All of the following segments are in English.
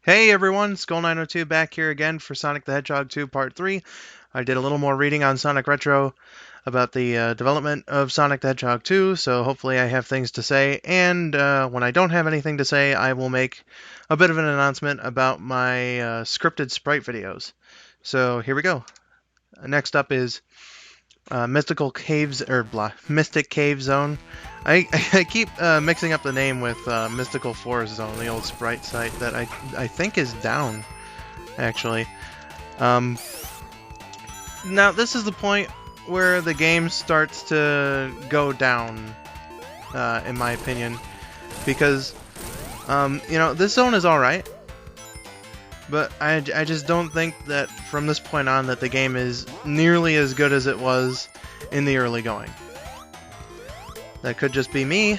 Hey everyone, Skull902 back here again for Sonic the Hedgehog 2 Part 3. I did a little more reading on Sonic Retro about the development of Sonic the Hedgehog 2, so hopefully I have things to say. And when I don't have anything to say, I will make a bit of an announcement about my scripted sprite videos. So here we go. Next up is Mystical Caves, or blah, Mystic Cave Zone. I keep mixing up the name with Mystical Forest Zone, the old sprite site that I think is down, actually. Um, Now, this is the point where the game starts to go down, in my opinion, because, this zone is alright, but I just don't think that from this point on that the game is nearly as good as it was in the early going. That could just be me,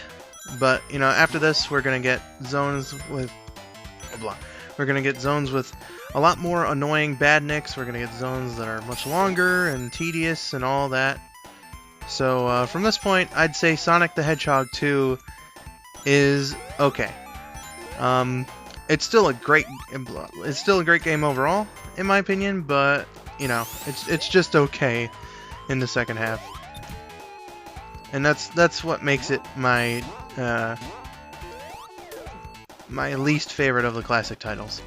but, after this we're going to get zones with... blah. We're going to get zones with a lot more annoying badniks. We're going to get zones that are much longer and tedious and all that. So, from this point, I'd say Sonic the Hedgehog 2 is okay. It's still a great game overall, in my opinion, but, it's just okay in the second half. And that's what makes it my my least favorite of the classic titles.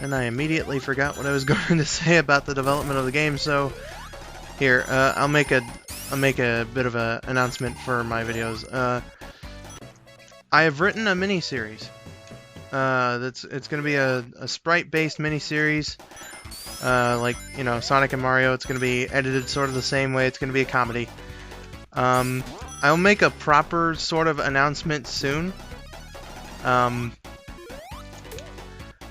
And I immediately forgot what I was going to say about the development of the game, so here, I'll make a bit of an announcement for my videos. I have written a mini-series. It's going to be a sprite-based mini-series. Like, Sonic and Mario. It's going to be edited sort of the same way. It's going to be a comedy. I'll make a proper sort of announcement soon.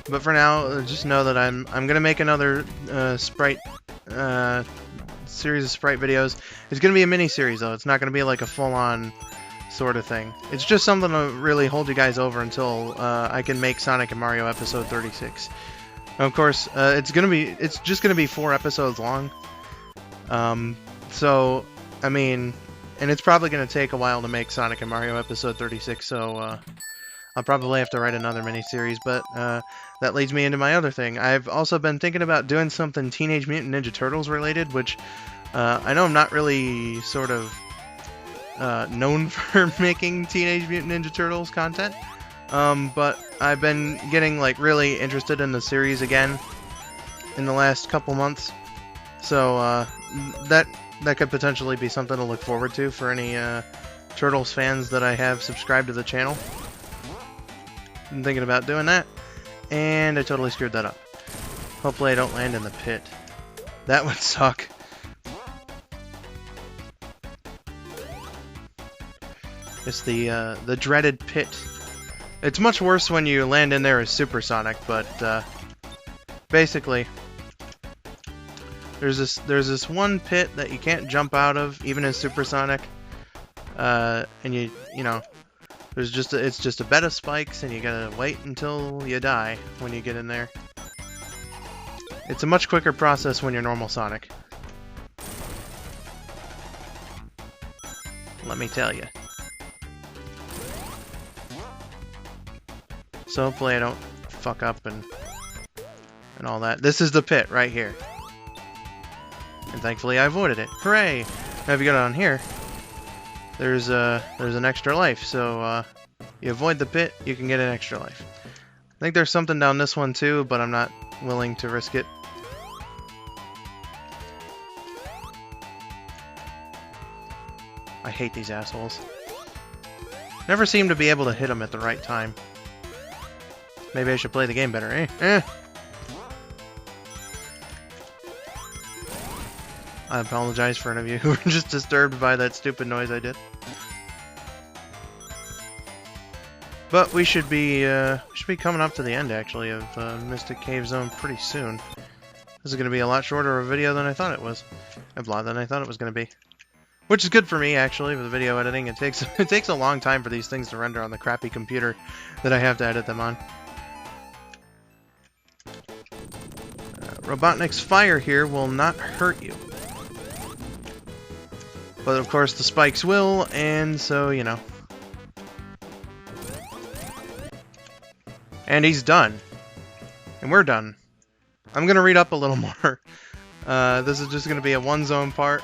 But for now, just know that I'm going to make another sprite series of sprite videos. It's going to be a mini-series, though. It's not going to be like a full-on sort of thing. It's just something to really hold you guys over until I can make Sonic and Mario episode 36. Of course, it's just gonna be 4 episodes long. So, I mean, and it's probably gonna take a while to make Sonic and Mario episode 36. So, I'll probably have to write another mini-series. But that leads me into my other thing. I've also been thinking about doing something Teenage Mutant Ninja Turtles related, which I know I'm not really sort of known for making Teenage Mutant Ninja Turtles content. But I've been getting like really interested in the series again in the last couple months, so that could potentially be something to look forward to for any Turtles fans that I have subscribed to the channel. I'm thinking about doing that, and I totally screwed that up. Hopefully I don't land in the pit. That would suck. It's the dreaded pit. It's much worse when you land in there as Supersonic, but basically, there's this one pit that you can't jump out of, even as Supersonic, and it's just a bed of spikes, and you gotta wait until you die when you get in there. It's a much quicker process when you're normal Sonic. Let me tell you. So hopefully I don't fuck up and all that. This is the pit right here. And thankfully I avoided it. Hooray! Now if you go down here, there's an extra life. So you avoid the pit, you can get an extra life. I think there's something down this one too, but I'm not willing to risk it. I hate these assholes. Never seem to be able to hit them at the right time. Maybe I should play the game better, eh? I apologize for any of you who were just disturbed by that stupid noise I did. But we should be coming up to the end, actually, of Mystic Cave Zone pretty soon. This is going to be a lot shorter of a video than I thought it was. Than I thought it was going to be. Which is good for me, actually, with video editing. It takes a long time for these things to render on the crappy computer that I have to edit them on. Robotnik's fire here will not hurt you. But of course the spikes will, and so, And he's done. And we're done. I'm going to read up a little more. This is just going to be a one-zone part.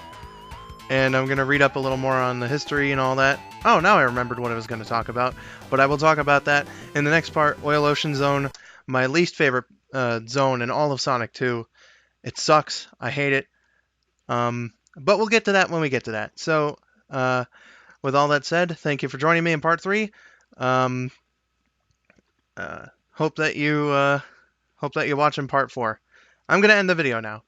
And I'm going to read up a little more on the history and all that. Oh, now I remembered what I was going to talk about. But I will talk about that in the next part. Oil Ocean Zone, my least favorite zone in all of Sonic 2. It sucks. I hate it. But we'll get to that when we get to that. So, with all that said, thank you for joining me in part 3. Hope that you watch in part 4. I'm going to end the video now.